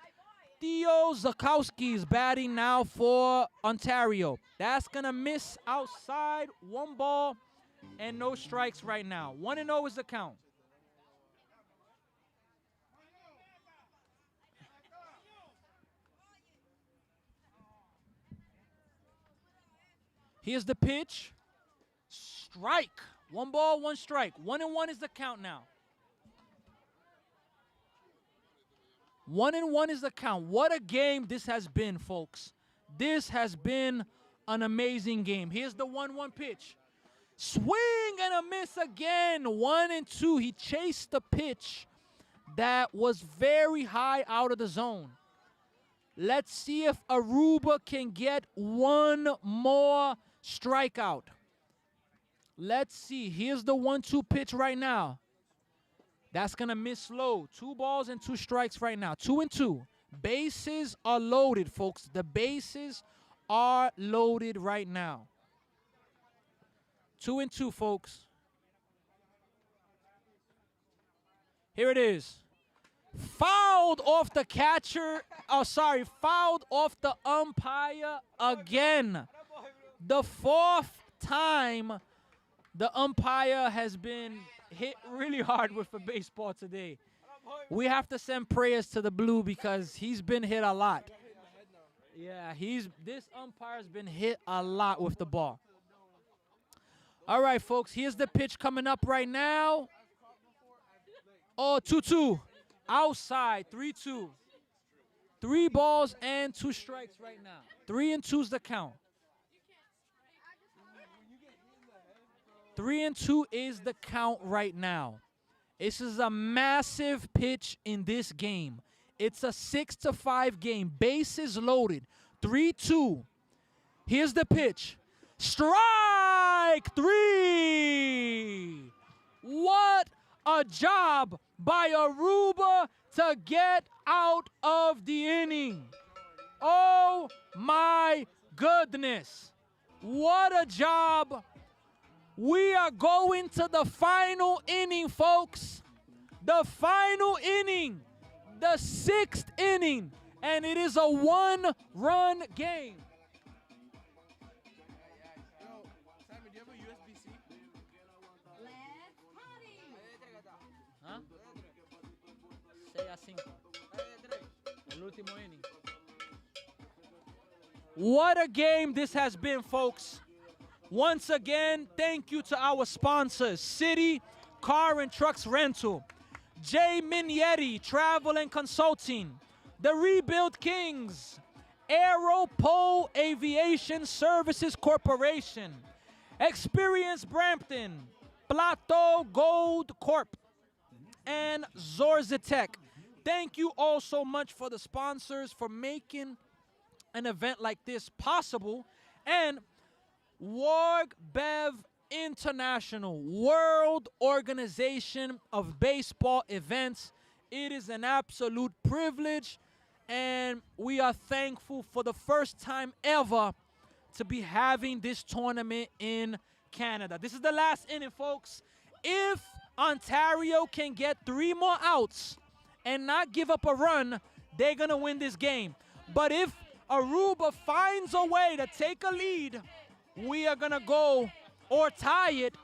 Theo Zakowski is batting now for Ontario. That's gonna miss outside, 1 ball and no strikes right now. 1-0 is the count. Here's the pitch. Strike. 1 ball, 1 strike. 1-1 is the count now. 1-1 is the count. What a game this has been, folks. This has been an amazing game. Here's the 1-1 pitch. Swing and a miss again. 1-2. He chased the pitch that was very high out of the zone. Let's see if Aruba can get 1 more strikeout. Let's see. Here's the 1-2 pitch right now. That's going to miss low. 2 balls and 2 strikes right now. 2-2. Bases are loaded, folks. The bases are loaded right now. 2-2, folks. Here it is. Fouled off the catcher. Oh, sorry. Fouled off the umpire again. The 4th time the umpire has been hit really hard with a baseball today. We have to send prayers to the blue because he's been hit a lot. Yeah, this umpire's been hit a lot with the ball. All right, folks, here's the pitch coming up right now. Oh, 2-2. Outside, 3-2. 3 balls and 2 strikes right now. 3-2's the count. 3-2 is the count right now. This is a massive pitch in this game. It's a 6-5 game. Bases loaded. 3-2. Here's the pitch. Strike 3. What a job by Aruba to get out of the inning. Oh my goodness. What a job. We are going to the final inning, folks. The final inning. The 6th inning. And it is a 1-run game. ¿Ah? 6-5. El último inning. What a game this has been, folks. Once again, thank you to our sponsors, City Car and Trucks Rental, J. Minietti Travel and Consulting, The Rebuild Kings, Aeropole Aviation Services Corporation, Experience Brampton, Plateau Gold Corp, and Zorzatech. Thank you all so much for the sponsors for making an event like this possible. And Warg Bev International, World Organization of Baseball Events. It is an absolute privilege, and we are thankful for the first time ever to be having this tournament in Canada. This is the last inning, folks. If Ontario can get 3 more outs and not give up a run, they're going to win this game. But if Aruba finds a way to take a lead, we are going to go or tie it.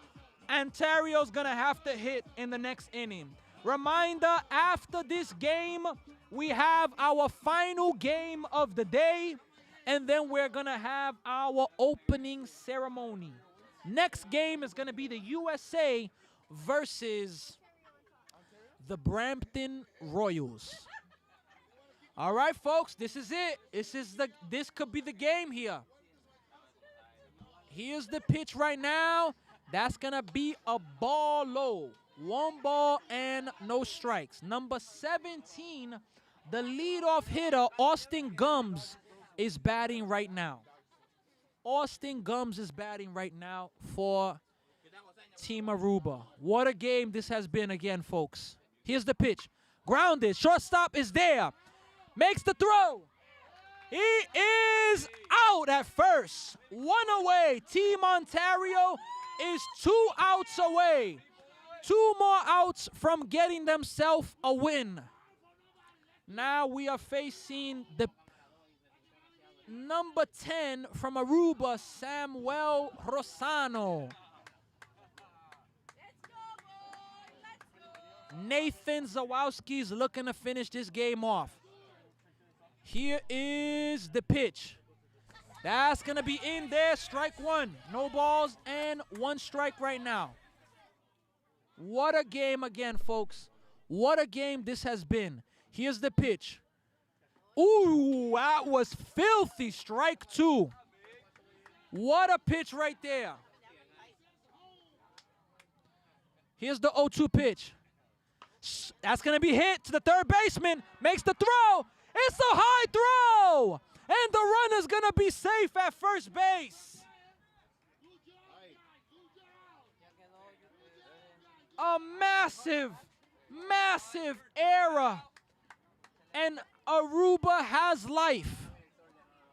Ontario's going to have to hit in the next inning. Reminder, after this game, we have our final game of the day, and then we're going to have our opening ceremony. Next game is going to be the USA versus the Brampton Royals. All right, folks, this is it. This could be the game here. Here's the pitch right now. That's gonna be a ball low. 1 ball and no strikes. Number 17, the leadoff hitter, Austin Gums, is batting right now. Austin Gums is batting right now for Team Aruba. What a game this has been again, folks. Here's the pitch. Grounded. Shortstop is there. Makes the throw. He is out at first. 1 away. Team Ontario is 2 outs away. 2 more outs from getting themselves a win. Now we are facing the number 10 from Aruba, Samuel Rosano. Nathan Zawowski's looking to finish this game off. Here is the pitch. That's going to be in there. Strike 1. No balls and 1 strike right now. What a game again, folks. What a game this has been. Here's the pitch. Ooh, that was filthy. Strike 2. What a pitch right there. Here's the 0-2 pitch. That's going to be hit to the third baseman. Makes the throw. It's a high throw. And the runner's going to be safe at first base. A massive, massive error. And Aruba has life.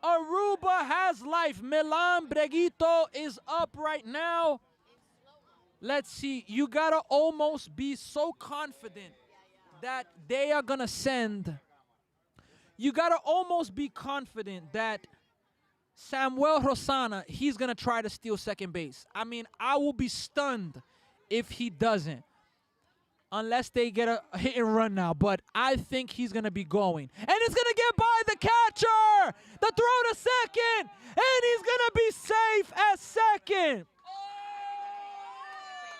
Aruba has life. Milan Breguito is up right now. Let's see. You got to almost be so confident that they are going to send. You got to almost be confident that Samuel Rosana, he's going to try to steal second base. I mean, I will be stunned if he doesn't. Unless they get a hit and run now. But I think he's going to be going. And it's going to get by the catcher. The throw to second. And he's going to be safe at second.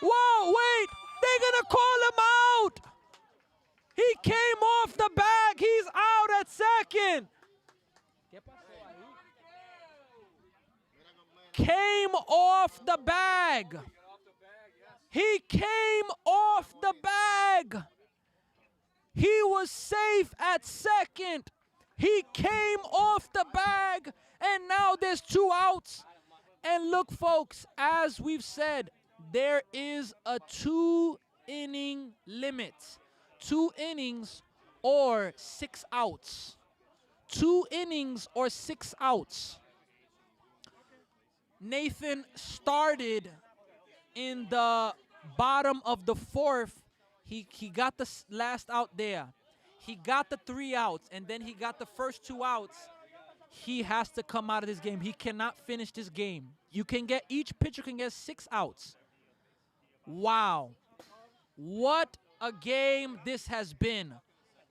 Whoa, wait. They're going to call him out. He came off the bag. He's out at second. Came off the bag. He came off the bag. He was safe at second. He came off the bag. And now there's 2 outs. And look, folks, as we've said, there is a 2-inning limit. 2 innings or 6 outs. 2 innings or 6 outs. Nathan started in the bottom of the 4th. He got the last out there. He got the 3 outs, and then he got the first 2 outs. He has to come out of this game. He cannot finish this game. Each pitcher can get 6 outs. Wow. What a game this has been.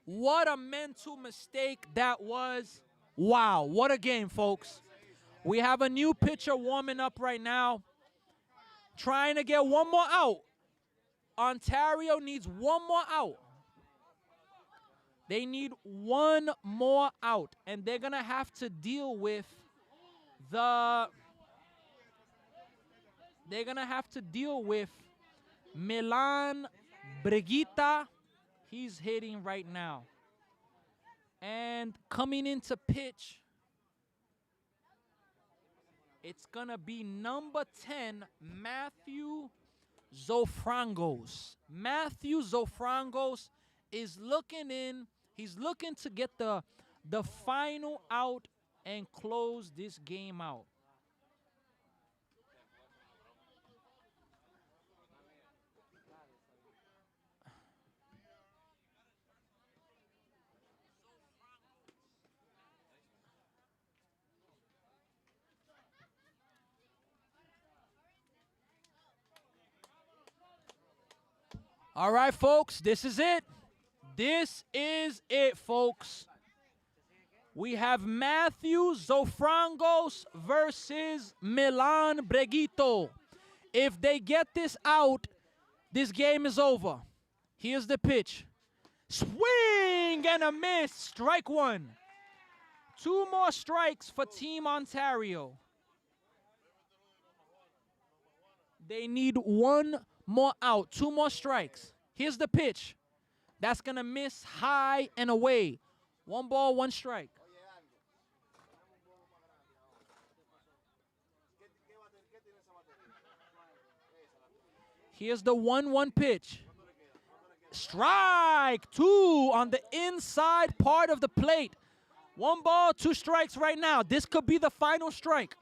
What a mental mistake that was. Wow, what a game, folks. We have a new pitcher warming up right now, trying to get 1 more out. Ontario needs 1 more out. They need 1 more out, and they're going to have to deal with Milan Breguita. He's hitting right now. And coming into pitch, it's going to be number 10, Matthew Zofrangos. Matthew Zofrangos is looking in. He's looking to get the final out and close this game out. All right, folks, this is it. This is it, folks. We have Matthew Zofrangos versus Milan Breguito. If they get this out, this game is over. Here's the pitch. Swing Swing and a miss. Strike one. 2 more strikes for Team Ontario. They need 1 more out. 2 more strikes. Here's the pitch. That's going to miss high and away. 1 ball, 1 strike. Here's the 1-1 pitch. Strike 2 on the inside part of the plate. 1 ball, 2 strikes right now. This could be the final strike.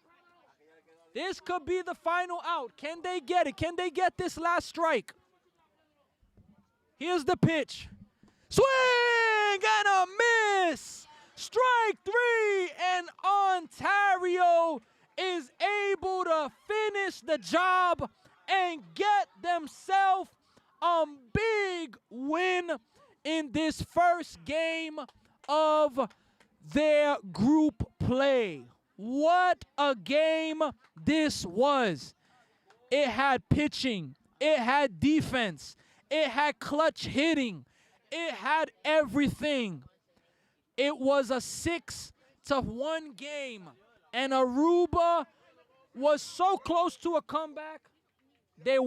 This could be the final out. Can they get it? Can they get this last strike? Here's the pitch. Swing and a miss. Strike 3, and Ontario is able to finish the job and get themselves a big win in this first game of their group play. What a game this was. It had pitching. It had defense. It had clutch hitting. It had everything. It was a 6-1 game. And Aruba was so close to a comeback. They